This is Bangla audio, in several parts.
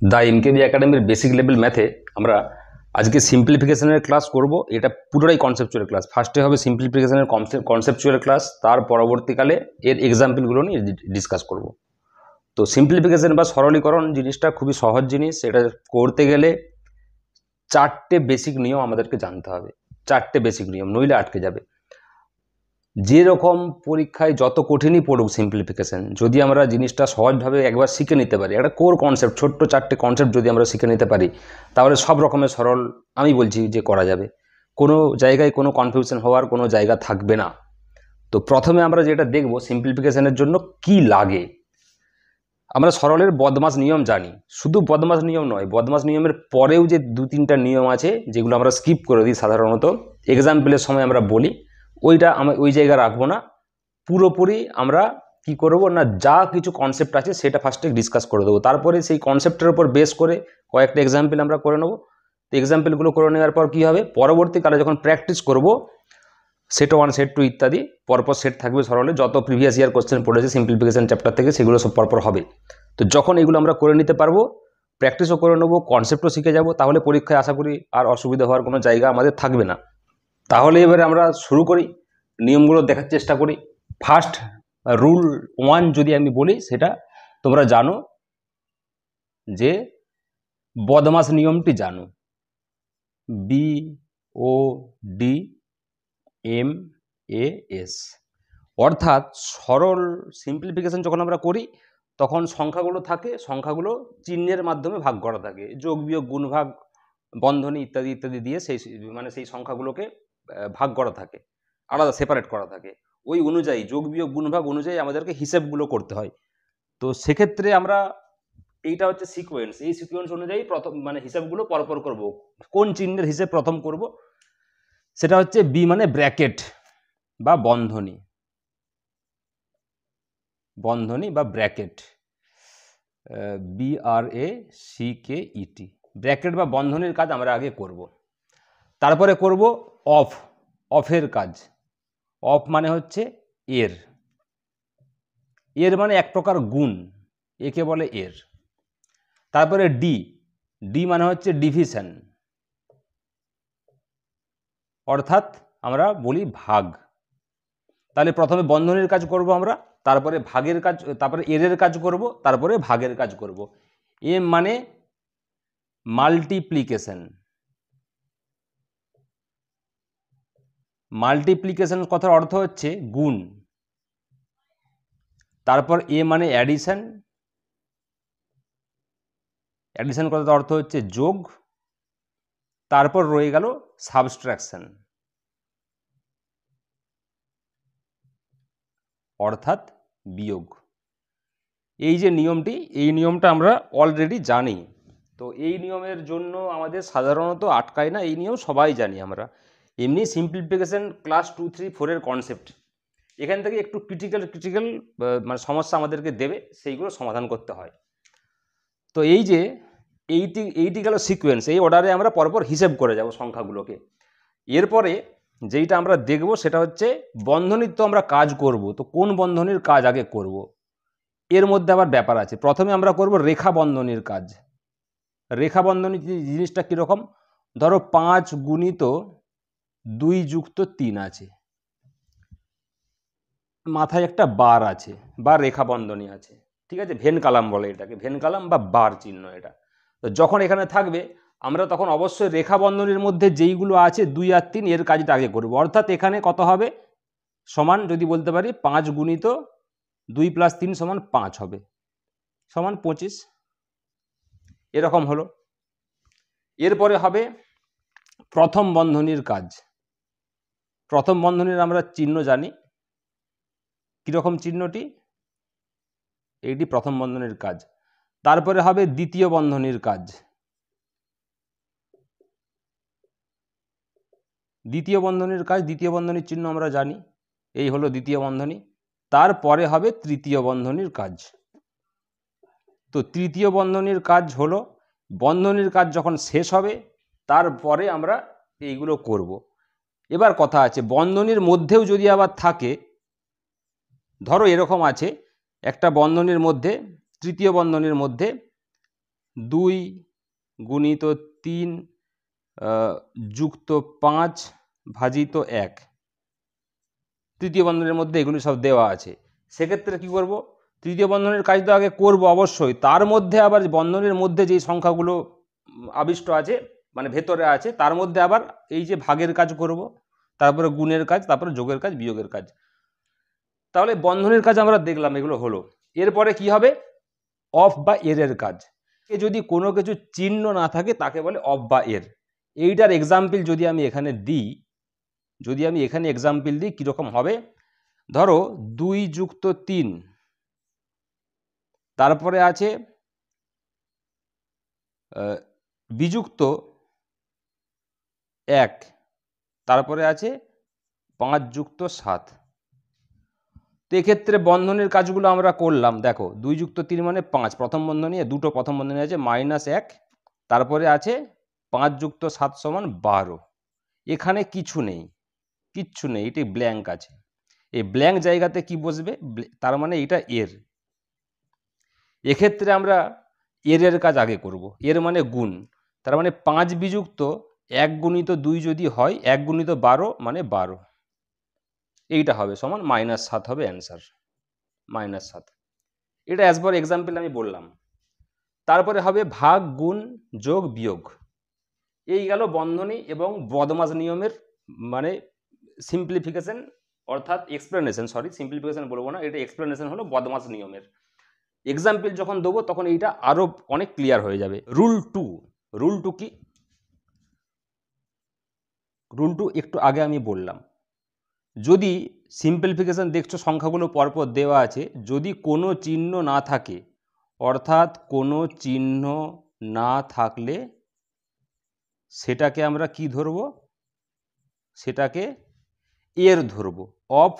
দ্য এমকেবি একাডেমির বেসিক লেভেল ম্যাথে আমরা আজকে সিম্পলিফিকেশনের ক্লাস করব। এটা পুরোটাই কনসেপচুয়াল ক্লাস। ফার্স্টে হবে সিম্পলিফিকেশনের কনসেপচুয়াল ক্লাস, তার পরবর্তীকালে এর এক্সাম্পলগুলো নিয়ে ডিসকাস করব। তো সিম্পলিফিকেশন বা সরলীকরণ জিনিসটা খুবই সহজ জিনিস। এটা করতে গেলে চারটে বেসিক নিয়ম আমাদেরকে জানতে হবে। চারটে বেসিক নিয়ম, নইলে আটকে যাবে। যেরকম পরীক্ষায় যত কঠিনই পড়ুক সিম্পলিফিকেশন, যদি আমরা জিনিসটা সহজভাবে একবার শিখে নিতে পারি, একটা কোর কনসেপ্ট, ছোট্ট চারটে কনসেপ্ট যদি আমরা শিখে নিতে পারি, তাহলে সব রকমের সরল আমি বলছি যে করা যাবে। কোনো জায়গায় কোনো কনফিউশন হওয়ার কোনো জায়গা থাকবে না। তো প্রথমে আমরা যেটা দেখব, সিম্পলিফিকেশনের জন্য কি লাগে। আমরা সরলের বদমাস নিয়ম জানি, শুধু বদমাস নিয়ম নয়, বদমাস নিয়মের পরেও যে দু তিনটা নিয়ম আছে যেগুলো আমরা স্কিপ করে দিই সাধারণত, এক্সাম্পলের সময় আমরা বলি, ওইটা ওই জায়গায় রাখবো না। পুরোপুরি আমরা কি করব না, যা কিছু কনসেপ্ট আছে সেটা ফার্স্টে ডিসকাস করে দেবো, তারপরে সেই কনসেপ্টের উপর বেস করে কয়েকটা এক্সাম্পল আমরা করে নেব। তো এক্সাম্পলগুলো করে নেওয়ার পর কী হবে, পরবর্তীকালে যখন প্র্যাকটিস করব, সেট 1 সেট 2 ইত্যাদি পরপর সেট থাকবে সরলে, যত প্রিভিয়াস ইয়ার কোশ্চেন পড়েছে সিম্পলিফিকেশন চ্যাপ্টার থেকে সেগুলো সব পরপর হবে। তো যখন এগুলো আমরা করে নিতে পারবো, প্র্যাকটিসও করে নেবো, কনসেপ্টও শিখে যাব, তাহলে পরীক্ষায় আশা করি আর অসুবিধা হওয়ার কোনো জায়গা আমাদের থাকবে না। তাহলে এবারে আমরা শুরু করি, নিয়মগুলো দেখার চেষ্টা করি। ফার্স্ট রুল 1 যদি আমি বলি, সেটা তোমরা জানো যে বদমাস নিয়মটি জানো, BODMAS, অর্থাৎ সরল সিম্পলিফিকেশন যখন আমরা করি তখন সংখ্যাগুলো থাকে, সংখ্যাগুলো চিহ্নের মাধ্যমে ভাগ করা থাকে, যোগ বিয়োগ গুণ ভাগ বন্ধনী ইত্যাদি ইত্যাদি দিয়ে সেই সংখ্যাগুলোকে ভাগ করা থাকে, আলাদা সেপারেট করা থাকে। ওই অনুযায়ী যোগ বিয়োগ গুণ ভাগ অনুযায়ী আমাদেরকে হিসেবগুলো করতে হয়। তো সেক্ষেত্রে আমরা, এইটা হচ্ছে সিকোয়েন্স, এই সিকোয়েন্স অনুযায়ী প্রথম হিসাবগুলো পরপর করব। কোন চিহ্নের হিসেব প্রথম করব, সেটা হচ্ছে বি মানে ব্র্যাকেট বা বন্ধনী, বা ব্র্যাকেট, BRACKET, ব্র্যাকেট বা বন্ধনীর কাজ আমরা আগে করব। তারপরে করব অফের কাজ। অফ মানে হচ্ছে এর মানে এক প্রকার গুণ, একে বলে এর। তারপরে ডি মানে হচ্ছে ডিভিশন, অর্থাৎ আমরা বলি ভাগ। তাহলে প্রথমে বন্ধনীর কাজ করব আমরা, তারপরে ভাগের কাজ, তারপরে এর কাজ করব, তারপরে ভাগের কাজ করব। এম মানে মাল্টিপ্লিকেশন, মাল্টিপ্লিকেশন কথার অর্থ হচ্ছে গুণ। তারপর এ মানে অ্যাডিশন, অ্যাডিশন কথার অর্থ হচ্ছে যোগ। তারপর রয়ে গেল সাবস্ট্রাকশন, অর্থাৎ বিয়োগ। এই যে নিয়মটি, এই নিয়মটা আমরা অলরেডি জানি। তো এই নিয়মের জন্য আমাদের সাধারণত আটকায় না, এই নিয়ম সবাই জানি আমরা। এমনি সিম্পলিফিকেশন ক্লাস 2, 3, 4-এর কনসেপ্ট, এখান থেকে একটু ক্রিটিক্যাল সমস্যা আমাদেরকে দেবে, সেইগুলো সমাধান করতে হয়। তো এই যে এইটি গেল সিকোয়েন্স, এই অর্ডারে আমরা পরপর হিসেব করে যাব সংখ্যাগুলোকে। এরপরে যেইটা আমরা দেখব সেটা হচ্ছে বন্ধনীর তো আমরা কাজ করব, তো কোন বন্ধনীর কাজ আগে করব, এর মধ্যে আবার ব্যাপার আছে। প্রথমে আমরা করব রেখা বন্ধনীর কাজ। রেখা বন্ধনী জিনিসটা কীরকম, ধরো 5 গুণিত 2 যুক্ত 3 আছে, মাথায় একটা বার আছে বা রেখা বন্ধনী আছে, ঠিক আছে, ভেন কালাম বলে এটাকে, ভেন কালাম বা বার চিহ্ন এটা। তো যখন এখানে থাকবে, আমরা তখন অবশ্যই রেখা বন্ধনীর মধ্যে যেইগুলো আছে 2 আর 3, এর কাজটা আগে করব। অর্থাৎ এখানে কত হবে, সমান যদি বলতে পারি 5 গুণিত 2 + 3 সমান 5 হবে, সমান 25, এরকম হলো। এরপরে হবে প্রথম বন্ধনীর কাজ। প্রথম বন্ধনীর আমরা চিহ্ন জানি, কীরকম চিহ্নটি, এইটি প্রথম বন্ধনীর কাজ। তারপরে হবে দ্বিতীয় বন্ধনীর কাজ। দ্বিতীয় বন্ধনীর কাজ, দ্বিতীয় বন্ধনীর চিহ্ন আমরা জানি, এই হলো দ্বিতীয় বন্ধনী। তারপরে হবে তৃতীয় বন্ধনীর কাজ। তো তৃতীয় বন্ধনীর কাজ হলো, বন্ধনীর কাজ যখন শেষ হবে তারপরে আমরা এইগুলো করব। এবার কথা আছে, বন্ধনীর মধ্যেও যদি আবার থাকে, ধরো এরকম আছে, একটা বন্ধনীর মধ্যে, তৃতীয় বন্ধনীর মধ্যে 2 গুণিত 3 যুক্ত 5 ভাজিত 1, তৃতীয় বন্ধনীর মধ্যে এগুলি সব দেওয়া আছে। সেক্ষেত্রে কি করব, তৃতীয় বন্ধনীর কাজ তো আগে করব অবশ্যই, তার মধ্যে আবার বন্ধনীর মধ্যে যেই সংখ্যাগুলো আবিষ্ট আছে মানে ভেতরে আছে তার মধ্যে আবার এই যে ভাগের কাজ করব, তারপরে গুণের কাজ, তারপরে যোগের কাজ, বিয়োগের কাজ। তাহলে বন্ধনীর কাজ আমরা দেখলাম, এগুলো হলো। এরপরে কি হবে, অফ বা এর কাজ। যদি কোনো কিছু চিহ্ন না থাকে তাকে বলে অফ বা এর। এইটার এক্সাম্পল যদি আমি এখানে দিই, কীরকম হবে, ধরো 2 যুক্ত 3, তারপরে আছে বিযুক্ত 1, তারপরে আছে 5 যুক্ত 7। তো এক্ষেত্রে বন্ধনীর কাজগুলো আমরা করলাম। দেখো 2 যুক্ত 3 মানে 5, প্রথম বন্ধনী, দুটো প্রথম বন্ধনী আছে -1, তারপরে আছে 5 যুক্ত 7 সমান 12। এখানে কিচ্ছু নেই, এটি ব্ল্যাঙ্ক আছে। এই ব্ল্যাঙ্ক জায়গাতে কি বসবে, তার মানে এটা এর। এক্ষেত্রে আমরা এর কাজ আগে করব। এর মানে গুণ, তার মানে 5 বিযুক্ত 1 গুণিত 2 যদি হয়, 1 গুণিত 12 মানে 12, এইটা হবে সমান -7 হবে অ্যান্সার, -7। এটা অ্যাজ পার এক্সাম্পল আমি বললাম। তারপরে হবে ভাগ, গুণ, যোগ, বিয়োগ। এই গেল বন্ধনী এবং বদমাশ নিয়মের মানে সিম্পলিফিকেশন, অর্থাৎ এক্সপ্লেনেশন, সিম্পলিফিকেশন বলবো না, এটা এক্সপ্লেনেশন হলো বদমাশ নিয়মের। এক্সাম্পল যখন দেবো তখন এইটা আরো অনেক ক্লিয়ার হয়ে যাবে। রুল 2 কি, রুল 2 একটু আগে আমি বললাম, যদি সিম্পলিফিকেশন দেখছো সংখ্যাগুলো পরপর দেওয়া আছে, যদি কোনো চিহ্ন না থাকে, অর্থাৎ কোনো চিহ্ন না থাকলে সেটাকে আমরা কি ধরব, সেটাকে এর ধরব, অফ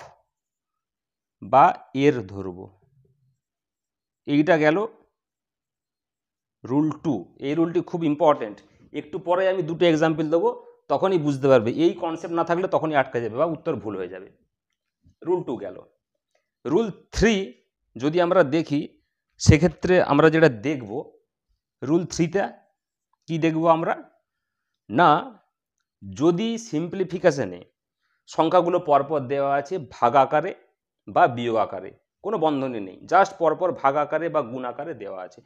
বা এর ধরব। এইটা গেল রুল 2। এই রুলটি খুব ইম্পর্টেন্ট। একটু পরে আমি দুটো এক্সাম্পল দেবো, তখনই বুঝতে পারবে। এই কনসেপ্ট না থাকলে তখনই আটকে যাবে বা উত্তর ভুল হয়ে যাবে। রুল 2 গেল। রুল 3 যদি আমরা দেখি, সেক্ষেত্রে আমরা যেটা দেখব, রুল 3তে কি দেখব আমরা, না যদি সিম্পলিফিকেশনে সংখ্যাগুলো পরপর দেওয়া আছে ভাগ আকারে বা বিয়োগ আকারে, কোনো বন্ধনী নেই, জাস্ট পরপর ভাগ আকারে বা গুণ আকারে দেওয়া আছে,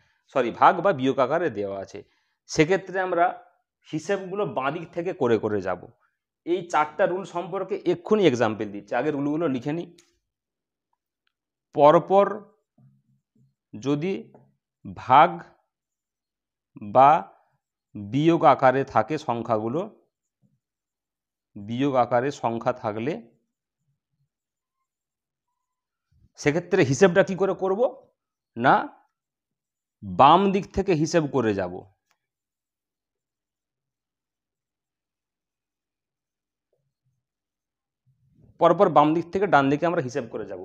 ভাগ বা বিয়োগ আকারে দেওয়া আছে, সেক্ষেত্রে আমরা হিসেবগুলো বাঁদিক থেকে করে করে যাব। এই 4টা রুল সম্পর্কে এক্ষুনি এক্সাম্পল দিচ্ছি, আগে রুলগুলো লিখে নিই। পরপর যদি ভাগ বা বিয়োগ আকারে থাকে সংখ্যাগুলো, বিয়োগ আকারে সংখ্যা থাকলে সেক্ষেত্রে হিসেবটা কি করে করব, না বাম দিক থেকে হিসেব করে যাব। পরপর বাম দিক থেকে ডান দিকে আমরা হিসেব করে যাব।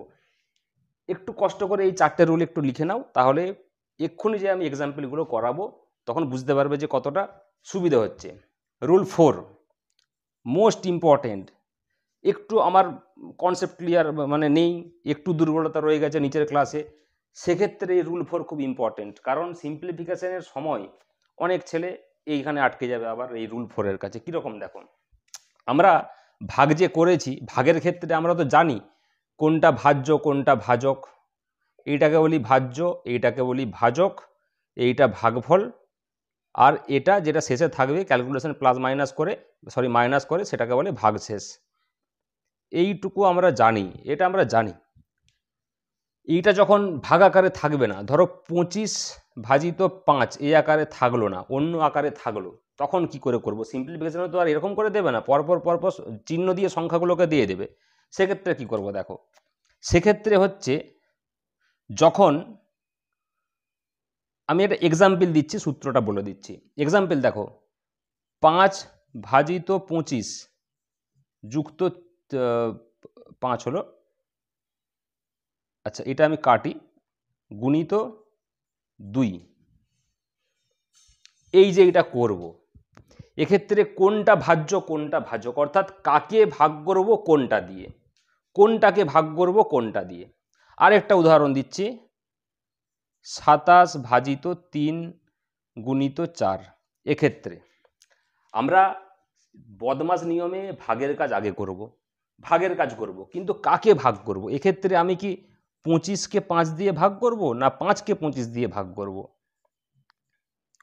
একটু কষ্ট করে এই 4টে রুল একটু লিখে নাও, তাহলে এক্ষুনি যে আমি এক্সাম্পলগুলো করাবো তখন বুঝতে পারবে যে কতটা সুবিধা হচ্ছে। Rule 4 most important. একটু আমার কনসেপ্ট ক্লিয়ার মানে নেই, একটু দুর্বলতা রয়ে গেছে নিচের ক্লাসে, সেক্ষেত্রে এই রুল 4 খুব ইম্পর্টেন্ট। কারণ সিম্পলিফিকেশনের সময় অনেক ছেলে এইখানে আটকে যাবে আবার এই রুল 4-এর কাছে। কীরকম দেখুন, আমরা ভাগ যে করেছি, ভাগের ক্ষেত্রে আমরা তো জানি কোনটা ভাজ্য কোনটা ভাজক। এইটাকে বলি ভাজ্য, এইটাকে বলি ভাজক, এইটা ভাগফল, আর এটা যেটা শেষে থাকবে ক্যালকুলেশন প্লাস মাইনাস করে মাইনাস করে সেটাকে বলে ভাগশেষ। এইটুকু আমরা জানি, এটা আমরা জানি। এইটা যখন ভাগ আকারে থাকবে না, ধরো 25 ভাজিত 5 এই আকারে থাকলো না, অন্য আকারে থাকলো, তখন কি করে করব? সিম্পলিফিকেশনে তো আর এরকম করে দেবে না, পরপর পরপর চিহ্ন দিয়ে সংখ্যাগুলোকে দিয়ে দেবে। সেক্ষেত্রে কি করব দেখো, সেক্ষেত্রে হচ্ছে যখন আমি একটা এক্সাম্পল দিচ্ছি, সূত্রটা বলে দিচ্ছি। এক্সাম্পল দেখো, 5 ভাজিত 25 যুক্ত 5 হলো, আচ্ছা এটা আমি কাটি, গুণিত 2। এই যে এটা করব, এক্ষেত্রে কোনটা ভাজ্য কোনটা ভাজক, অর্থাৎ কাকে ভাগ করব কোনটা দিয়ে, কোনটাকে ভাগ করব কোনটা দিয়ে। আরেকটা উদাহরণ দিচ্ছি, 27 ভাজিত 3 গুণিত 4। এক্ষেত্রে আমরা বদমাস নিয়মে ভাগের কাজ আগে করব, কিন্তু কাকে ভাগ করব? এক্ষেত্রে আমি কি 25কে 5 দিয়ে ভাগ করব না 5কে 25 দিয়ে ভাগ করব?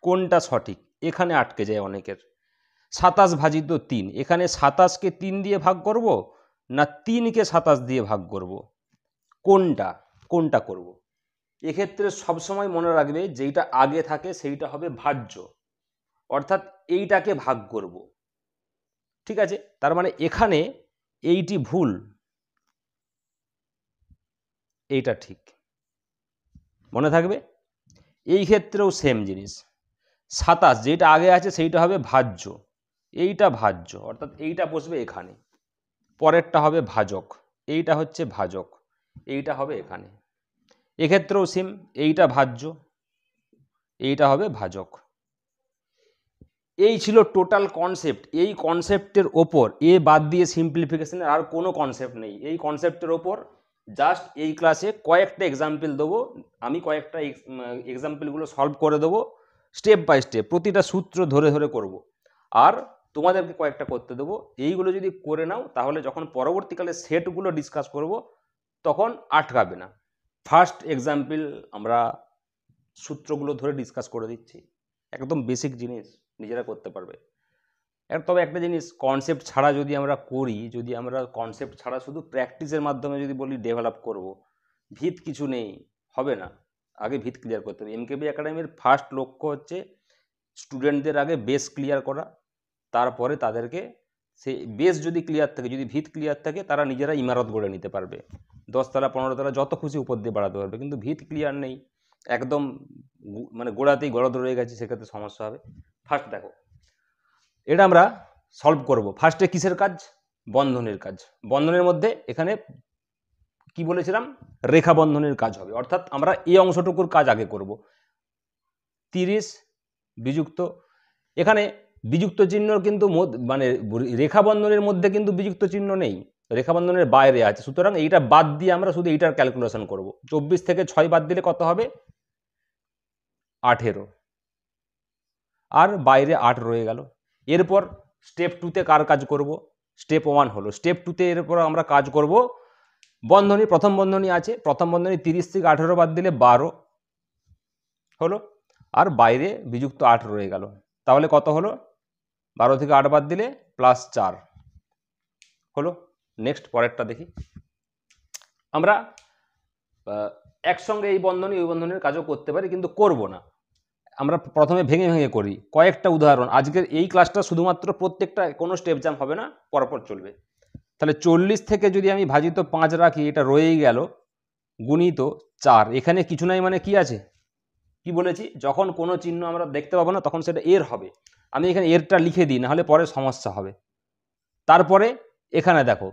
কোনটা সঠিক? এখানে আটকে যায় অনেকের। 27 ভাজিত 3, এখানে 27কে 3 দিয়ে ভাগ করব না 3কে 27 দিয়ে ভাগ করব? কোনটা করব? এক্ষেত্রে সবসময় মনে রাখবে যেইটা আগে থাকে সেইটা হবে ভাজ্য, অর্থাৎ এইটাকে ভাগ করব। ঠিক আছে, তার মানে এখানে এইটি ভুল, এইটা ঠিক, মনে থাকবে। এই ক্ষেত্রেও সেম জিনিস, 27 যেটা আগে আছে সেইটা হবে ভাজ্য, এইটা ভাজ্য, অর্থাৎ এইটা বসবে এখানে, পরেরটা হবে ভাজক, এইটা হচ্ছে ভাজক, এইটা হবে এখানে। এক্ষেত্রেও সেম, এইটা ভাজ্য, এইটা হবে ভাজক। এই ছিল টোটাল কনসেপ্ট। এই কনসেপ্টের ওপর এ বাদ দিয়ে সিম্পলিফিকেশনের আর কোনো কনসেপ্ট নেই। এই কনসেপ্টের ওপর জাস্ট এই ক্লাসে কয়েকটা এক্সাম্পল দেবো, আমি কয়েকটা এক্সাম্পলগুলো সলভ করে দেবো স্টেপ বাই স্টেপ, প্রতিটা সূত্র ধরে ধরে করব, আর তোমাদেরকে কয়েকটা করতে দেবো। এইগুলো যদি করে নাও তাহলে যখন পরবর্তীকালে সেটগুলো ডিসকাস করব তখন আটকাবে না। ফার্স্ট এক্সাম্পল আমরা সূত্রগুলো ধরে ডিসকাস করে দিচ্ছি, একদম বেসিক জিনিস, নিজেরা করতে পারবে। তবে একটা জিনিস, কনসেপ্ট ছাড়া যদি আমরা করি, যদি আমরা কনসেপ্ট ছাড়া শুধু প্র্যাকটিসের মাধ্যমে যদি বলি ডেভেলপ করব, ভিত কিছু নেই, হবে না। আগে ভিত ক্লিয়ার করতে হবে। এমকেবি একাডেমির ফার্স্ট লক্ষ্য হচ্ছে স্টুডেন্টদের আগে বেস ক্লিয়ার করা, তারপরে তাদেরকে সেই বেস যদি ক্লিয়ার থাকে, যদি ভিত ক্লিয়ার থাকে, তারা নিজেরা ইমারত গড়ে নিতে পারবে, 10 তলা 15 তলা যত খুশি উপর দিয়ে বাড়াতে পারবে। কিন্তু ভিত ক্লিয়ার নেই, একদম মানে গোড়াতেই গলদ রয়ে গেছে, সেক্ষেত্রে সমস্যা হবে। ফার্স্ট দেখো, এটা আমরা সলভ করব। ফার্স্টে কিসের কাজ? বন্ধনের কাজ। বন্ধনের মধ্যে এখানে কি বলেছিলাম, রেখা বন্ধনের কাজ হবে, অর্থাৎ আমরা এই অংশটুকুর কাজ আগে করব। 30 বিযুক্ত, এখানে বিযুক্ত চিহ্ন কিন্তু মানে রেখা বন্ধনের মধ্যে কিন্তু বিযুক্ত চিহ্ন নেই, রেখা বন্ধনের বাইরে আছে, সুতরাং এইটা বাদ দিয়ে আমরা শুধু এইটার ক্যালকুলেশন করব। 24 থেকে 6 বাদ দিলে কত হবে? 18, আর বাইরে 8 রয়ে গেল। এরপর স্টেপ 2তে কার কাজ করব? স্টেপ 1 হলো, স্টেপ 2তে এরপর আমরা কাজ করব বন্ধনী, প্রথম বন্ধনী আছে, প্রথম বন্ধনী 30 থেকে 18 বাদ দিলে 12 হলো, আর বাইরে বিযুক্ত 8 রয়ে গেল। তাহলে কত হলো? 12 থেকে 8 বাদ দিলে +4 হলো। নেক্সট পরেরটা দেখি। আমরা একসঙ্গে এই বন্ধনী ওই বন্ধনের কাজও করতে পারি, কিন্তু করব না। আমরা প্রথমে ভেঙে ভেঙে করি কয়েকটা উদাহরণ। আজকের এই ক্লাসটা শুধুমাত্র, প্রত্যেকটা কোনো স্টেপ জাম্প হবে না, পরপর চলবে। তাহলে 40 থেকে যদি আমি ভাজিত 5 রাখি, এটা রয়েই গেল, গুণিত 4, এখানে কিছু নাই মানে কি আছে, কি বলেছি, যখন কোনো চিহ্ন আমরা দেখতে পাবো না তখন সেটা এর হবে। আমি এখানে এরটা লিখে দিই, নাহলে পরে সমস্যা হবে। তারপরে এখানে দেখো,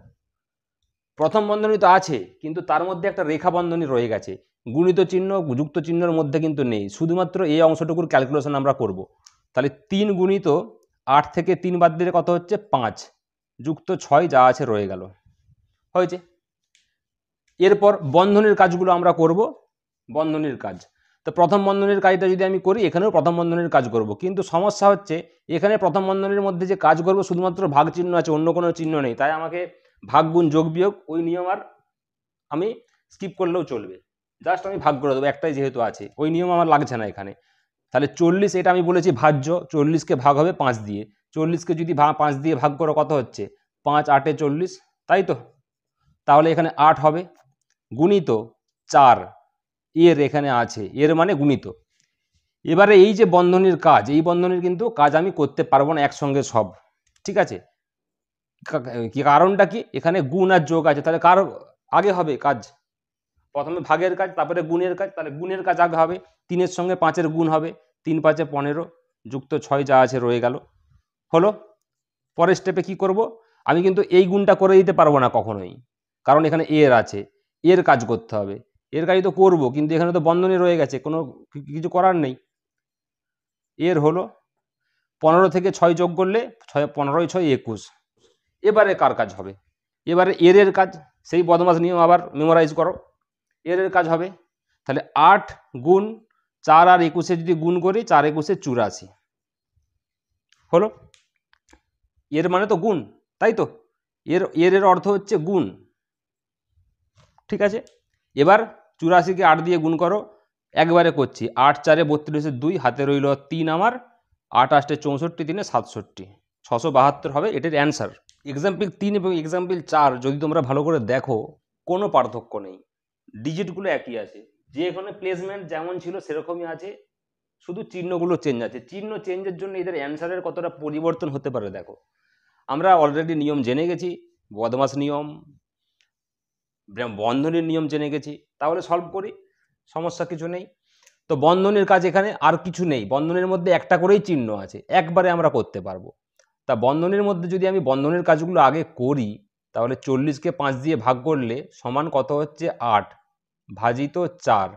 প্রথম বন্ধনী তো আছে, কিন্তু তার মধ্যে একটা রেখা বন্ধনী রয়ে গেছে, গুণিত চিহ্ন যুক্ত চিহ্নের মধ্যে কিন্তু নেই, শুধুমাত্র এই অংশটুকুর ক্যালকুলেশন আমরা করব। তাহলে 3 গুণিত 8 থেকে 3 বাদ দিলে কত হচ্ছে? 5 যুক্ত 6 যা আছে রয়ে গেল, হয়েছে। এরপর বন্ধনীর কাজগুলো আমরা করব, বন্ধনীর কাজ। তো প্রথম বন্ধনীর কাজটা যদি আমি করি, এখানেও প্রথম বন্ধনীর কাজ করব, কিন্তু সমস্যা হচ্ছে এখানে প্রথম বন্ধনীর মধ্যে যে কাজ করব শুধুমাত্র ভাগ চিহ্ন আছে, অন্য কোনো চিহ্ন নেই, তাই আমাকে ভাগ গুণ যোগ বিয়োগ ওই নিয়ম আর আমি স্কিপ করলেও চলবে, জাস্ট আমি ভাগ করে দেবো, একটাই যেহেতু আছে, ওই নিয়ম আমার লাগছে না এখানে। তাহলে 40, এটা আমি বলেছি ভাজ্য, 40কে ভাগ হবে 5 দিয়ে, 40কে যদি 5 দিয়ে ভাগ করো কত হচ্ছে? 5 8 40, তাই তো? তাহলে এখানে 8 হবে, গুণিত 4, এর এখানে আছে, এর মানে গুণিত। এবারে এই যে বন্ধনীর কাজ, এই বন্ধনীর কিন্তু কাজ আমি করতে পারবো না একসঙ্গে সব, ঠিক আছে? কারণটা কি, এখানে গুণ আর যোগ আছে, তাহলে কার আগে হবে কাজ? প্রথমে ভাগের কাজ, তারপরে গুণের কাজ, তাহলে গুণের কাজ আগে হবে। 3-এর সঙ্গে 5-এর গুণ হবে, 3 5 15 যুক্ত 6 যা আছে রয়ে গেল, হলো। পরের স্টেপে কি করব? আমি কিন্তু এই গুণটা করে দিতে পারবো না কখনোই, কারণ এখানে এর আছে, এর কাজ করতে হবে। এর কাজই তো করবো, কিন্তু এখানে তো বন্ধনী রয়ে গেছে, কোনো কিছু করার নেই। এর হলো 15 থেকে 6 যোগ করলে 15 6 21। এবারে কার কাজ হবে? এবারে এর কাজ, সেই বদমাস নিয়ম আবার মেমোরাইজ করো। এর কাজ হবে, তাহলে 8 গুণ 4 আর 21 যদি গুণ করি 4 21 84 হলো। এর মানে তো গুণ, তাই তো, এর অর্থ হচ্ছে গুণ। ঠিক আছে, এবার 84কে 8 দিয়ে গুণ করো, একবারে করছি, 8 4 32 2, হাতে রইল 3 আমার, 8 8 64, 3 67, 672 হবে এটার অ্যান্সার। এক্সাম্পল 3 এবং এক্সাম্পল 4 যদি তোমরা ভালো করে দেখো কোনো পার্থক্য নেই, ডিজিটগুলো একই আছে, যে এখানে প্লেসমেন্ট যেমন ছিল সেরকমই আছে, শুধু চিহ্নগুলো চেঞ্জ আছে। চিহ্ন চেঞ্জের জন্য এদের অ্যান্সারের কতটা পরিবর্তন হতে পারে দেখো। আমরা অলরেডি নিয়ম জেনে গেছি, বদমাস নিয়ম, বন্ধনীর নিয়ম জেনে গেছি, তাহলে সলভ করি, সমস্যা কিছু নেই। তো বন্ধনীর কাজ এখানে আর কিছু নেই, বন্ধনীর মধ্যে একটা করেই চিহ্ন আছে, একবারে আমরা করতে পারবো। তা বন্ধনীর মধ্যে যদি আমি বন্ধনীর কাজগুলো আগে করি, তাহলে 40কে 5 দিয়ে ভাগ করলে সমান কত হচ্ছে 8 ভাজিত 4,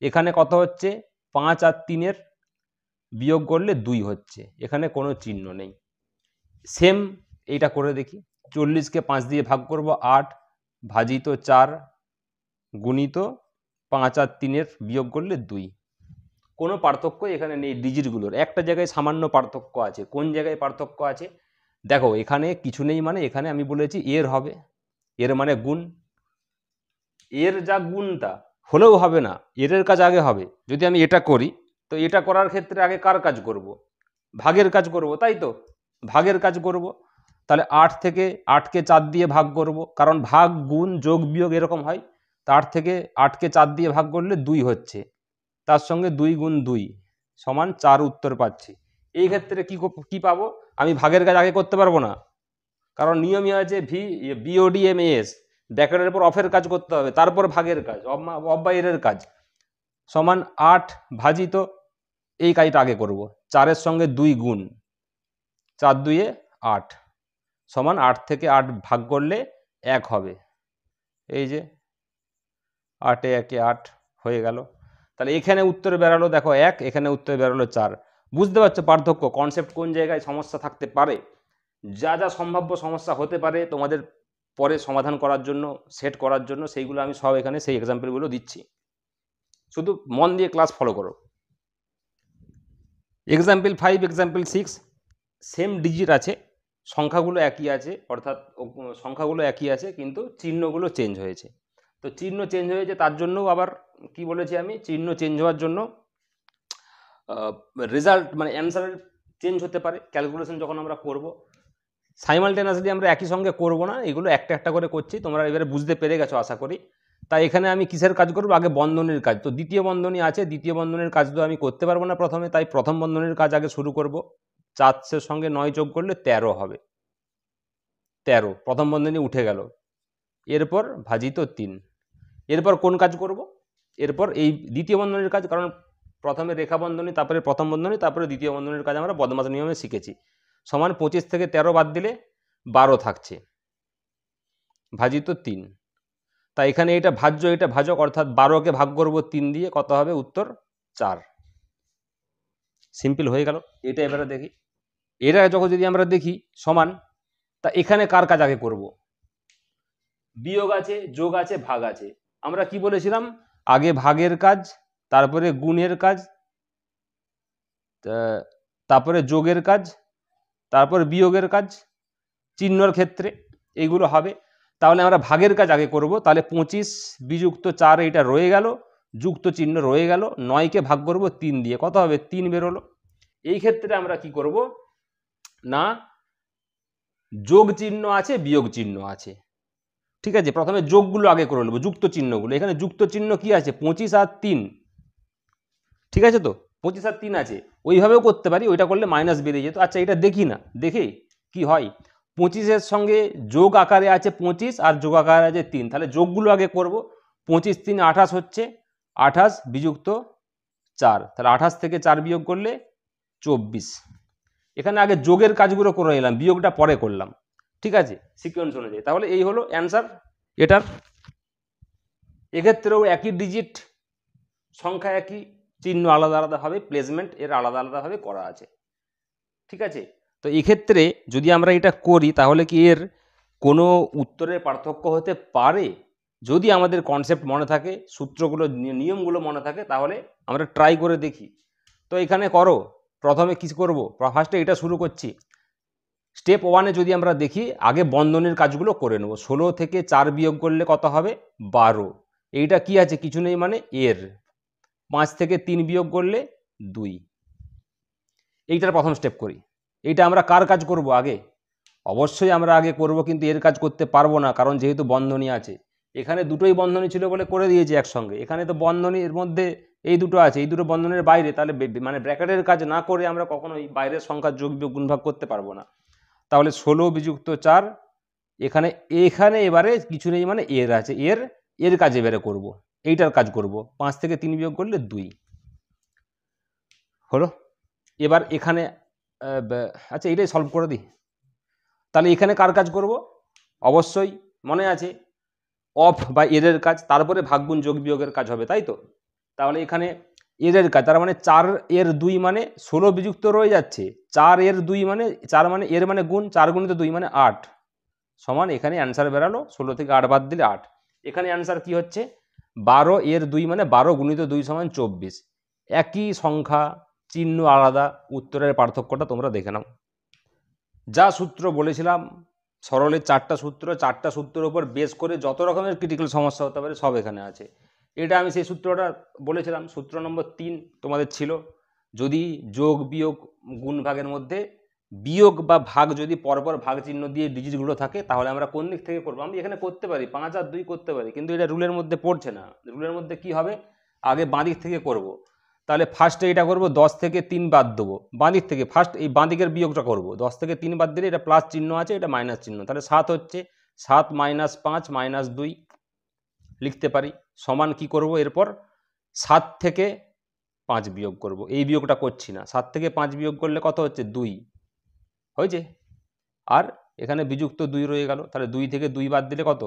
এখানে কত হচ্ছে 5 আর 3 বিয়োগ করলে 2 হচ্ছে, এখানে কোনো চিহ্ন নেই। সেম এইটা করে দেখি, 40কে 5 দিয়ে ভাগ করব 8 ভাজিত 4 গুণিত 5 আর 3 বিয়োগ করলে 2, কোনো পার্থক্য এখানে নেই ডিজিটগুলোর। একটা জায়গায় সামান্য পার্থক্য আছে, কোন জায়গায় পার্থক্য আছে দেখো, এখানে কিছু নেই মানে এখানে আমি বলেছি এর হবে, এর মানে গুণ, এর যা গুণটা হলেও হবে না, এর কাজ আগে হবে। যদি আমি এটা করি, তো এটা করার ক্ষেত্রে আগে কার কাজ করব, ভাগের কাজ করব, তাই তো, ভাগের কাজ করব। তাহলে 8 থেকে 8কে 4 দিয়ে ভাগ করব, কারণ ভাগ গুণ যোগ বিয়োগ এরকম হয়। তা 8 থেকে 8কে 4 দিয়ে ভাগ করলে 2 হচ্ছে, তার সঙ্গে 2 গুণ 2 সমান 4 উত্তর পাচ্ছি। এই ক্ষেত্রে কি পাবো, আমি ভাগের কাজ আগে করতে পারবো না, কারণ নিয়মই আছে BODMAS, ব্র্যাকেটের পর অফের কাজ করতে হবে, তারপর ভাগের কাজ, অফ বা এর কাজ, সমান 8 ভাজিত, এই কাজটা আগে করব, 4-এর সঙ্গে 2 গুণ, 4 2 8 সমান 8 থেকে 8 ভাগ করলে 1 হবে, এই যে 8 1 8 হয়ে গেল। তাহলে এখানে উত্তর বেরালো দেখো 1, এখানে উত্তর বেরালো 4। বুঝতে পারছো পার্থক্য, কনসেপ্ট কোন জায়গায় সমস্যা থাকতে পারে, যা যা সম্ভাব্য সমস্যা হতে পারে তোমাদের পরে সমাধান করার জন্য, সেট করার জন্য, সেইগুলো আমি সব এখানে সেই এক্সাম্পলগুলো দিচ্ছি, শুধু মন দিয়ে ক্লাস ফলো করো। এক্সাম্পল 5 এক্সাম্পল 6 সেম ডিজিট আছে, সংখ্যাগুলো একই আছে, অর্থাৎ সংখ্যাগুলো একই আছে কিন্তু চিহ্নগুলো চেঞ্জ হয়েছে। তো চিহ্ন চেঞ্জ হয়েছে তার জন্যও আবার কি বলেছি আমি, চিহ্ন চেঞ্জ হওয়ার জন্য রেজাল্ট মানে অ্যান্সারের চেঞ্জ হতে পারে। ক্যালকুলেশন যখন আমরা করব সাইমালটেনিয়াসলি আমরা একই সঙ্গে করব না, এগুলো একটা একটা করে করছি, তোমরা এবারে বুঝতে পেরে গেছো আশা করি। তাই এখানে আমি কিসের কাজ করব, আগে বন্ধনীর কাজ। তো দ্বিতীয় বন্ধনী আছে, দ্বিতীয় বন্ধনীর কাজ তো আমি করতে পারবো না প্রথমে, তাই প্রথম বন্ধনীর কাজ আগে শুরু করব। 4-এর সঙ্গে 9 যোগ করলে 13 হবে, 13 প্রথম বন্ধনী উঠে গেল। এরপর ভাজিত 3, এরপর কোন কাজ করব, এরপর এই দ্বিতীয় বন্ধনীর কাজ, কারণ প্রথমে রেখা বন্ধনী, তারপরে প্রথম বন্ধনী, তারপরে দ্বিতীয় বন্ধনীর কাজ আমরা বদমাশ নিয়মে শিখেছি। সমান 25 থেকে 13 বাদ দিলে 12 থাকছে, ভাজিত 3। তাই এখানে এটা ভাজ্য, এটা ভাজক, অর্থাৎ 12কে ভাগ করব 3 দিয়ে, কত হবে উত্তর 4। সিম্পল হয়ে গেল। এটা এবারে দেখি, এটা যখন যদি আমরা দেখি সমান, তা এখানে কার কাজ আগে করব, বিয়োগ আছে, যোগ আছে, ভাগ আছে। আমরা কি বলেছিলাম, আগে ভাগের কাজ, তারপরে গুণের কাজ, তারপরে যোগের কাজ, তারপরে বিয়োগের কাজ, চিহ্নর ক্ষেত্রে এইগুলো হবে। তাহলে আমরা ভাগের কাজ আগে করব, তাহলে 25 বিযুক্ত 4 এটা রয়ে গেল, যুক্ত চিহ্ন রয়ে গেল, 9কে ভাগ করব 3 দিয়ে, কত হবে 3 বেরোলো। এই ক্ষেত্রে আমরা কি করব না, যোগ চিহ্ন আছে, বিয়োগ চিহ্ন আছে, ঠিক আছে, প্রথমে যোগগুলো আগে করে নেবো, যুক্ত চিহ্নগুলো। এখানে যুক্ত চিহ্ন কি আছে, 25 আর 3, ঠিক আছে, তো 25 আর 3 আছে, ওইভাবেও করতে পারি, ওইটা করলে মাইনাস বেরিয়ে যেত। আচ্ছা এটা দেখি না, দেখে কি হয়, 25-এর সঙ্গে যোগ আকারে আছে 25 আর যোগ আকারে আছে 3, তাহলে যোগগুলো আগে করব। 25 3 28 হচ্ছে, 28 বিযুক্ত 4, তাহলে 28 থেকে 4 বিয়োগ করলে 24। এখানে আগে যোগের কাজগুলো করে নিলাম, বিয়োগটা পরে করলাম, ঠিক আছে, সিকোয়েন্স অনুযায়ী। তাহলে এই হলো অ্যান্সার এটার। এক্ষেত্রেও একই ডিজিট, সংখ্যা একই, চিহ্ন আলাদা আলাদাভাবে, প্লেসমেন্ট এর আলাদা আলাদাভাবে করা আছে, ঠিক আছে। তো এক্ষেত্রে যদি আমরা এটা করি, তাহলে কি এর কোনো উত্তরের পার্থক্য হতে পারে, যদি আমাদের কনসেপ্ট মনে থাকে, সূত্রগুলো নিয়মগুলো মনে থাকে, তাহলে আমরা ট্রাই করে দেখি। তো এখানে করো, প্রথমে কী করব, ফার্স্টে এটা শুরু করছি। স্টেপ 1-এ যদি আমরা দেখি, আগে বন্ধনীর কাজগুলো করে নেব। 16 থেকে 4 বিয়োগ করলে কত হবে? 12। এইটা কি আছে? কিছু নেই মানে এর। 5 থেকে 3 বিয়োগ করলে 2। এইটার প্রথম স্টেপ করি। এইটা আমরা কার কাজ করব আগে? অবশ্যই আমরা আগে করব, কিন্তু এর কাজ করতে পারবো না, কারণ যেহেতু বন্ধনী আছে। এখানে দুটোই বন্ধনী ছিল বলে করে দিয়েছি একসঙ্গে। এখানে তো বন্ধনীর মধ্যে এই দুটো আছে, এই দুটো বন্ধনের বাইরে, তাহলে মানে ব্র্যাকেটের কাজ না করে আমরা কখনোই বাইরের সংখ্যার যোগ বিয়োগ গুণভাগ করতে পারবো না। তাহলে 16 বিযুক্ত 4, এখানে এবারে কিছু নেই মানে এর আছে, এর কাজ এবারে করব, এইটার কাজ করব। 5 থেকে 3 বিয়োগ করলে 2 হলো। এবার এখানে আচ্ছা এইটাই সলভ করে দিই। তাহলে এখানে কার কাজ করব? অবশ্যই মনে আছে অফ বা এর কাজ, তারপরে ভাগগুণ যোগ বিয়োগের কাজ হবে, তাই তো? তাহলে এখানে এর কাজ, তার মানে 4 এর 2 মানে 16 বিযুক্ত রয়ে যাচ্ছে, 4 এর 2 মানে 4 মানে এর মানে গুণ, 4 গুণিত 2 মানে 8 সমান, এখানে অ্যান্সার বেরালো 16 থেকে 8 বাদ দিলে 8। এখানে অ্যান্সার কি হচ্ছে? 12 এর 2 মানে 12 গুণিত 2 সমান 24। একই সংখ্যা, চিহ্ন আলাদা, উত্তরের পার্থক্যটা তোমরা দেখে নাও। যা সূত্র বলেছিলাম, সরলের 4টা সূত্র, 4টা সূত্রের উপর বেস করে যত রকমের ক্রিটিক্যাল সমস্যা হতে পারে সব এখানে আছে। এটা আমি সেই সূত্রটা বলেছিলাম, সূত্র নম্বর 3 তোমাদের ছিল। যদি যোগ বিয়োগ গুণ ভাগের মধ্যে বিয়োগ বা ভাগ যদি পরপর ভাগ চিহ্ন দিয়ে ডিজিটগুলো থাকে, তাহলে আমরা কোন দিক থেকে করবো? আমি এখানে করতে পারি 5 আর 2 করতে পারি, কিন্তু এটা রুলের মধ্যে পড়ছে না। রুলের মধ্যে কি হবে? আগে বাঁ দিক থেকে করব। তাহলে ফার্স্টে এটা করব, 10 থেকে 3 বাদ দেবো বাঁ দিক থেকে। ফার্স্ট এই বাঁ দিকের বিয়োগটা করব, 10 থেকে 3 বাদ দিলে এটা প্লাস চিহ্ন আছে, এটা মাইনাস চিহ্ন, তাহলে 7 হচ্ছে। 7 মাইনাস 5 মাইনাস 2 লিখতে পারি, সমান কি করব? এরপর 7 থেকে 5 বিয়োগ করব। এই বিয়োগটা করছি না, 7 থেকে 5 বিয়োগ করলে কত হচ্ছে? 2 হয়েছে। আর এখানে বিযুক্ত 2 রয়ে গেল, তাহলে 2 থেকে 2 বাদ দিলে কত?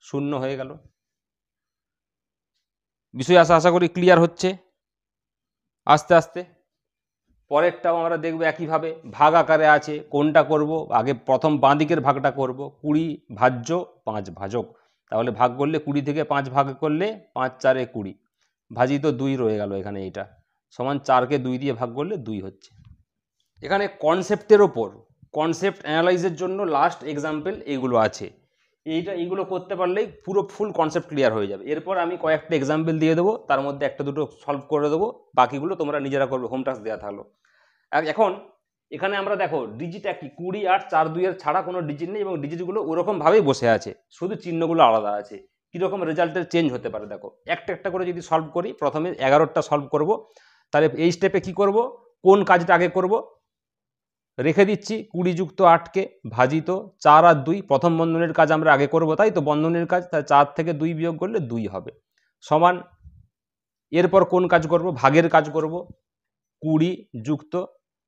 0 হয়ে গেল। বিষয় আশা করি ক্লিয়ার হচ্ছে আস্তে আস্তে। পরেরটাও আমরা দেখব একইভাবে, ভাগ আকারে আছে। কোনটা করব? আগে প্রথম বাঁ দিকের ভাগটা করব। 20 ভাজ্য 5 ভাজক, তাহলে ভাগ করলে 20 থেকে 5 ভাগ করলে 5 4 20, ভাজিত 2 রয়ে গেল এখানে, এইটা সমান 4কে 2 দিয়ে ভাগ করলে 2 হচ্ছে। এখানে কনসেপ্টের ওপর, কনসেপ্ট অ্যানালাইজের জন্য লাস্ট এক্সাম্পল এইগুলো আছে। এইগুলো করতে পারলেই পুরো ফুল কনসেপ্ট ক্লিয়ার হয়ে যাবে। এরপর আমি কয়েকটা এক্সাম্পল দিয়ে দেবো, তার মধ্যে একটা দুটো সলভ করে দেবো, বাকিগুলো তোমরা নিজেরা করবে, হোম টাস্ক দেওয়া থাকলো। এখন এখানে আমরা দেখো ডিজিট একই, 20 8 4 2 এর ছাড়া কোনো ডিজিট নেই, এবং ডিজিটগুলো ওরকমভাবেই বসে আছে, শুধু চিহ্নগুলো আলাদা আছে। কীরকম রেজাল্টের চেঞ্জ হতে পারে দেখো। একটা একটা করে যদি সলভ করি, প্রথমে 11টা সলভ করব। তাহলে এই স্টেপে কি করব? কোন কাজটা আগে করব? রেখে দিচ্ছি 20 যুক্ত 8কে ভাজিত 4 আর 2, প্রথম বন্ধনীর কাজ আমরা আগে করব, তাই তো? বন্ধনীর কাজ, তাই 4 থেকে 2 বিয়োগ করলে 2 হবে, সমান। এরপর কোন কাজ করব? ভাগের কাজ করব। 20 যুক্ত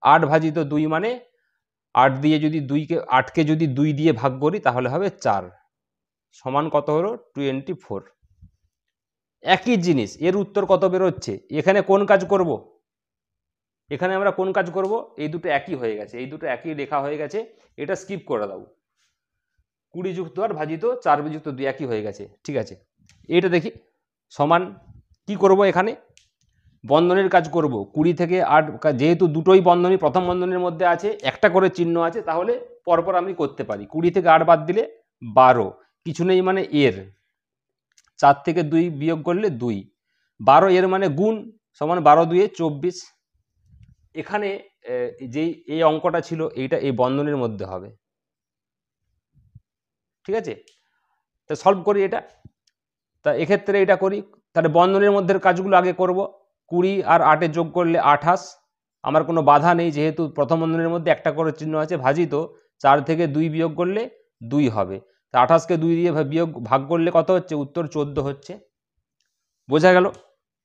8 ভাজিত 2 মানে 8 দিয়ে যদি 8কে যদি 2 দিয়ে ভাগ করি তাহলে হবে 4, সমান কত হলো? 24। একই জিনিস, এর উত্তর কত বেরোচ্ছে? এখানে কোন কাজ করব? এখানে আমরা কোন কাজ করব? এই দুটো একই হয়ে গেছে, এই দুটো একই লেখা হয়ে গেছে, এটা স্কিপ করে দাও। 20 যুক্ত 8 ভাজিত 4 বিযুক্ত 2 একই হয়ে গেছে, ঠিক আছে। এইটা দেখি, সমান কি করব? এখানে বন্ধনীর কাজ করব। 20 থেকে 8, যেহেতু দুটোই বন্ধনী প্রথম বন্ধনীর মধ্যে আছে, একটা করে চিহ্ন আছে, তাহলে পরপর আমি করতে পারি। 20 থেকে 8 বাদ দিলে 12, কিছু নেই মানে এর। 4 থেকে 2 বিয়োগ করলে 2, 12 এর মানে গুণ, সমান 12 2 24। এখানে যেই এই অঙ্কটা ছিল, এইটা এই বন্ধনীর মধ্যে হবে, ঠিক আছে। তা সলভ করি এটা। তা এক্ষেত্রে এটা করি, তাহলে বন্ধনীর মধ্যে কাজগুলো আগে করব। 20 আর 8 যোগ করলে 28, আমার কোনো বাধা নেই, যেহেতু প্রথম বন্ধনীর মধ্যে একটা করে চিহ্ন আছে, ভাজিত 4 থেকে 2 বিয়োগ করলে 2 হবে। তা 28কে 2 দিয়ে ভাগ করলে কত হচ্ছে? উত্তর 14 হচ্ছে। বোঝা গেল?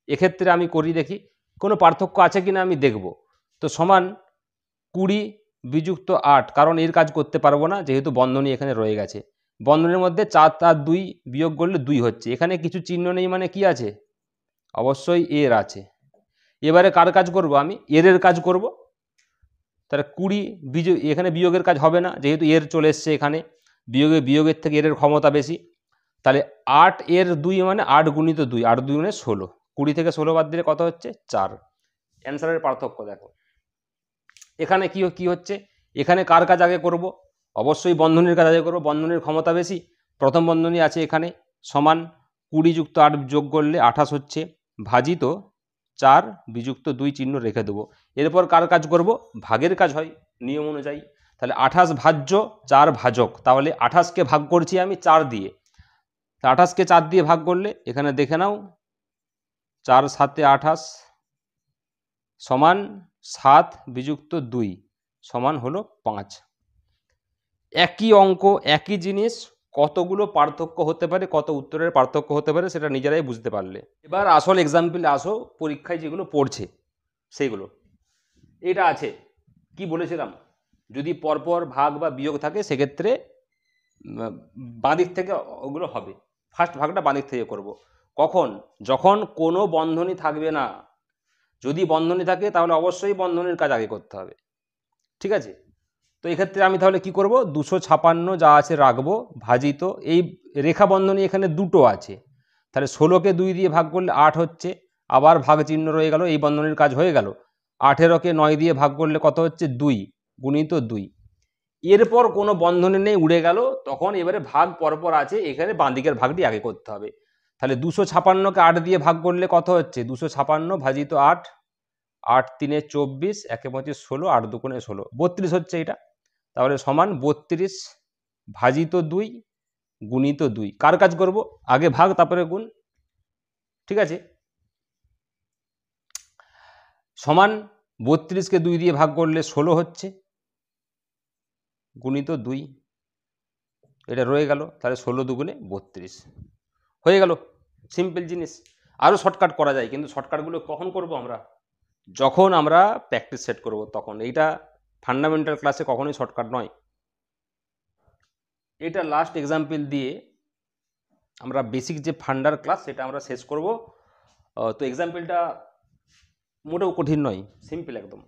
এক্ষেত্রে আমি করি, দেখি কোনো পার্থক্য আছে কিনা আমি দেখব। তো সমান 20 বিযুক্ত 8, কারণ এর কাজ করতে পারবো না, যেহেতু বন্ধনী এখানে রয়ে গেছে। বন্ধনীর মধ্যে 4 আর 2 বিয়োগ করলে 2 হচ্ছে, এখানে কিছু চিহ্ন নেই মানে কি আছে? অবশ্যই এর আছে। এবারে কার কাজ করব? আমি এর কাজ করব। তাহলে 20 এখানে বিয়োগের কাজ হবে না, যেহেতু এর চলে এসছে এখানে, বিয়োগের থেকে এর ক্ষমতা বেশি। তাহলে 8 এর 2 মানে 8 গুণিত 2, 8 2 মানে 16, 20 থেকে 16 বাদ দিলে কত হচ্ছে 4। অ্যান্সারের পার্থক্য দেখো। এখানে কি হচ্ছে, এখানে কার কাজ আগে করব, অবশ্যই বন্ধনীর কাজ আগে করব, বন্ধনীর ক্ষমতা বেশি। প্রথম বন্ধনী আছে এখানে সমান 20 যুক্ত 8 যোগ করলে 28 হচ্ছে, ভাজিত 4 বিযুক্ত 2 চিহ্ন রেখে দেবো। এরপর কার কাজ করব, ভাগের কাজ হয় নিয়ম অনুযায়ী। তাহলে 28 ভাজ্য 4 ভাজক, তাহলে 28কে ভাগ করছি আমি 4 দিয়ে, 28কে 4 দিয়ে ভাগ করলে এখানে দেখে নাও 4 7 28 সমান 7 বিযুক্ত 2 সমান হলো 5। একই অঙ্ক একই জিনিস কতগুলো পার্থক্য হতে পারে, কত উত্তরের পার্থক্য হতে পারে সেটা নিজেরাই বুঝতে পারলে। এবার আসল এক্সাম্পলে আসো, পরীক্ষায় যেগুলো পড়ছে সেইগুলো। এটা আছে কি বলেছিলাম, যদি পরপর ভাগ বা বিয়োগ থাকে সেক্ষেত্রে বাঁদিক থেকে ওগুলো হবে। ফার্স্ট ভাগটা বাঁদিক থেকে করব। কখন, যখন কোনো বন্ধনী থাকবে না। যদি বন্ধনী থাকে তাহলে অবশ্যই বন্ধনীর কাজ আগে করতে হবে, ঠিক আছে। তো এক্ষেত্রে আমি তাহলে কি করব, 256 যা আছে রাখবো, ভাজিত এই রেখা বন্ধনী এখানে দুটো আছে, তাহলে 16কে 2 দিয়ে ভাগ করলে 8 হচ্ছে, আবার ভাগ চিহ্ন রয়ে গেল, এই বন্ধনীর কাজ হয়ে গেল। 18কে 9 দিয়ে ভাগ করলে কত হচ্ছে 2 গুণিত 2। এরপর কোনো বন্ধনী নেই, উড়ে গেল, তখন এবারে ভাগ পরপর আছে, এখানে বাঁদিকের ভাগটি আগে করতে হবে। তাহলে 256কে 8 দিয়ে ভাগ করলে কত হচ্ছে 256 ভাজিত 8, 8 3 24, 1 5 16, 8 2 16, 32 হচ্ছে এটা। তাহলে সমান 32 ভাজিত 2 গুণিত 2। কার কাজ করব, আগে ভাগ তারপরে গুণ, ঠিক আছে। সমান 32কে 2 দিয়ে ভাগ করলে 16 হচ্ছে, গুণিত 2, এটা রয়ে গেল। তাহলে 16 দুগুণে 32 হয়ে গেল। সিম্পল জিনিস। আরও শর্টকাট করা যায়, কিন্তু শর্টকাটগুলো কখন করব আমরা, যখন আমরা প্র্যাকটিস সেট করব তখন। এইটা ফান্ডামেন্টাল ক্লাসে কখনোই শর্টকাট নয়। এটা লাস্ট এক্সাম্পল দিয়ে আমরা বেসিক যে ফান্ডার ক্লাস সেটা আমরা শেষ করব। তো এক্সাম্পলটা মোটেও কঠিন নয়, সিম্পল একদম।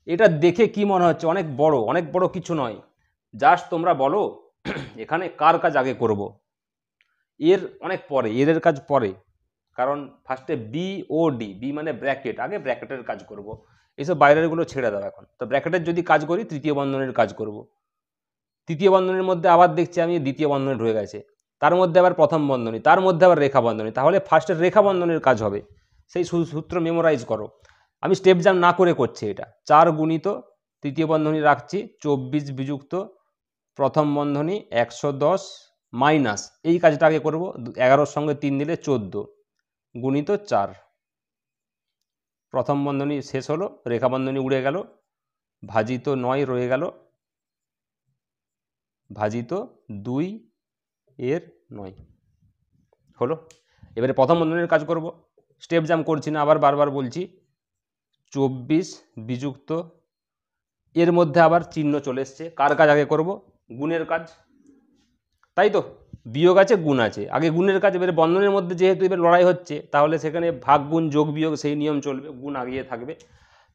এটা দেখে কি মনে হচ্ছে অনেক বড় কিছু নয়। জাস্ট তোমরা বলো এখানে কার কাজ আগে করব, এর অনেক পরে, এর কাজ পরে। কারণ ফার্স্টে বি ও ডি, বি মানে ব্র্যাকেট, আগে ব্র্যাকেটের কাজ করব। এইসব বাইরেরগুলো ছেড়ে দাও এখন। তো ব্র্যাকেটের যদি কাজ করি তৃতীয় বন্ধনীর কাজ করব। তৃতীয় বন্ধনীর মধ্যে আবার দেখছি আমি দ্বিতীয় বন্ধনী ঢুকে গেছে, তার মধ্যে আবার প্রথম বন্ধনী, তার মধ্যে আবার রেখা বন্ধনী, তাহলে ফার্স্টের রেখা বন্ধনীর কাজ হবে। সেই সূত্র মেমোরাইজ করো। আমি স্টেপ জাম্প না করে করছি এটা। 4 গুণিত তৃতীয় বন্ধনী রাখছি 24 বিযুক্ত প্রথম বন্ধনী 110 মাইনাস, এই কাজটা আগে করব। 11-র সঙ্গে 3 দিলে 14 গুণিত 4। প্রথম বন্ধনী শেষ হলো, রেখা বন্ধনী উড়ে গেল, ভাজিত 9 রয়ে গেল, ভাজিত 2 এর 9 হলো। এবারে প্রথম বন্ধনীর কাজ করব। স্টেপ জাম্প করছি না, আবার বারবার বলছি। 24 বিযুক্ত, এর মধ্যে আবার চিহ্ন চলে এসছে, কার কাজ আগে করব, গুণের কাজ, তাই তো। বিয়োগ আছে গুণ আছে, আগে গুণের কাজ। এবারে বন্ধনের মধ্যে যেহেতু এবার লড়াই হচ্ছে, তাহলে সেখানে ভাগ গুণ যোগ বিয়োগ সেই নিয়ম চলবে, গুণ আগিয়ে থাকবে।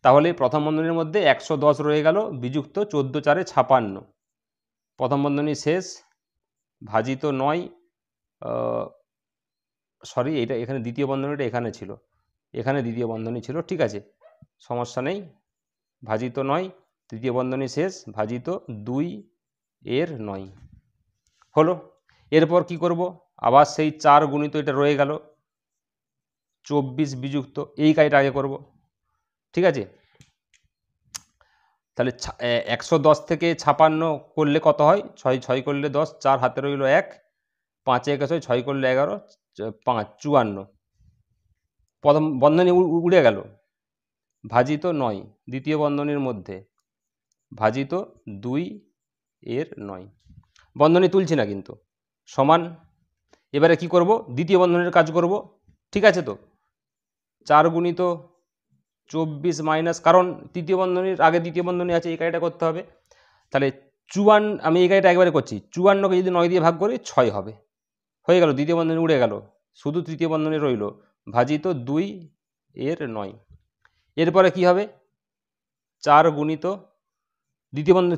তাহলে প্রথম বন্ধনীর মধ্যে 110 রয়ে গেল বিযুক্ত 14 4 56, প্রথম বন্ধনী শেষ, ভাজিত 9, সরি এটা এখানে দ্বিতীয় বন্ধনীটা এখানে ছিল, এখানে দ্বিতীয় বন্ধনী ছিল, ঠিক আছে, সমস্যা নেই। ভাজিত 9, তৃতীয় বন্ধনী শেষ, ভাজিত 2 এর 9 হলো। এরপর কি করব, আবার সেই 4 গুণিত এটা রয়ে গেল 24 বিযুক্ত, এই কাজটা আগে করব, ঠিক আছে। তাহলে 110 থেকে 56 করলে কত হয়, 6 6 করলে 10, 4 হাতে রইল 1, 5 1 6 করলে 11, 5 54, প্রথম বন্ধনী উড়ে গেল, ভাজিত 9 দ্বিতীয় বন্ধনীর মধ্যে, ভাজিত 2 এর 9, বন্ধনী তুলছি না কিন্তু, সমান। এবারে কি করব, দ্বিতীয় বন্ধনীর কাজ করব, ঠিক আছে। তো 4 গুণিত 24 মাইনাস, কারণ তৃতীয় বন্ধনীর আগে দ্বিতীয় বন্ধনী আছে, এই কাজটা করতে হবে। তাহলে 54, আমি এই কাজটা একবারে করছি, 54কে যদি 9 দিয়ে ভাগ করি 6 হবে, হয়ে গেল। দ্বিতীয় বন্ধনী উড়ে গেল, শুধু তৃতীয় বন্ধনী রইল, ভাজিত 2 এর 9। এরপরে কি হবে, 4 গুণিত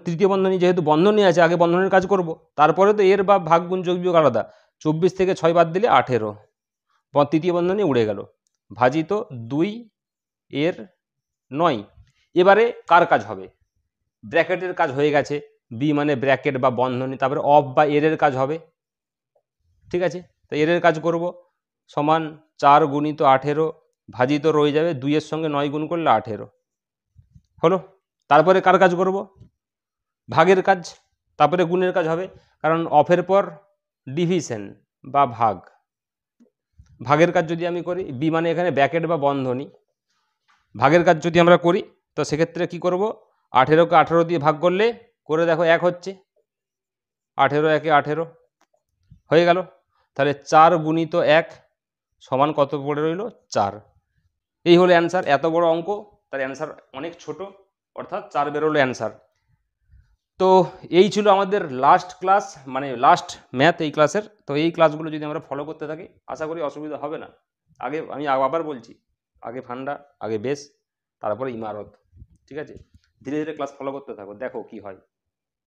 তৃতীয় বন্ধনী যেহেতু বন্ধনী আছে, আগে বন্ধনীর কাজ করব, তারপরে তো এর বা ভাগ গুণ যোগ বিয়োগ আলাদা। 24 থেকে 6 বাদ দিলে 18, তৃতীয় বন্ধনী উড়ে গেল, ভাজিত 2 এর 9। এবারে কার কাজ হবে? ব্র্যাকেটের কাজ হয়ে গেছে, বি মানে ব্র্যাকেট বা বন্ধনী, তারপরে অফ বা এর কাজ হবে, ঠিক আছে। তো এর কাজ করব, সমান 4 গুণিত 18 ভাজিত রয়ে যাবে 2 এর সঙ্গে 9 গুণ করলে 18 হলো। তারপরে কার কাজ করব? ভাগের কাজ, তারপরে গুণের কাজ হবে, কারণ অফের পর ডিভিশন বা ভাগ। ভাগের কাজ যদি আমি করি, বি মানে এখানে ব্র্যাকেট বা বন্ধনী, ভাগের কাজ যদি আমরা করি তো সেক্ষেত্রে কি করব, 18কে 18 দিয়ে ভাগ করলে করে দেখো 1 হচ্ছে, 18 একে 18 হয়ে গেল। তাহলে 4 গুণিত 1 সমান কত পড়ে রইল? 4। এই হলো অ্যান্সার। এত বড় অঙ্ক, তার অ্যান্সার অনেক ছোট, অর্থাৎ 4 বেরোলো অ্যান্সার। তো এই ছিল আমাদের লাস্ট ক্লাস, মানে লাস্ট ম্যাথ এই ক্লাসের। তো এই ক্লাসগুলো যদি আমরা ফলো করতে থাকি আশা করি অসুবিধা হবে না। আগে আমি আবার বলছি, আগে ফান্ডা, আগে বেস, তারপরে ইমারত, ঠিক আছে। ধীরে ধীরে ক্লাস ফলো করতে থাকো, দেখো কি হয়।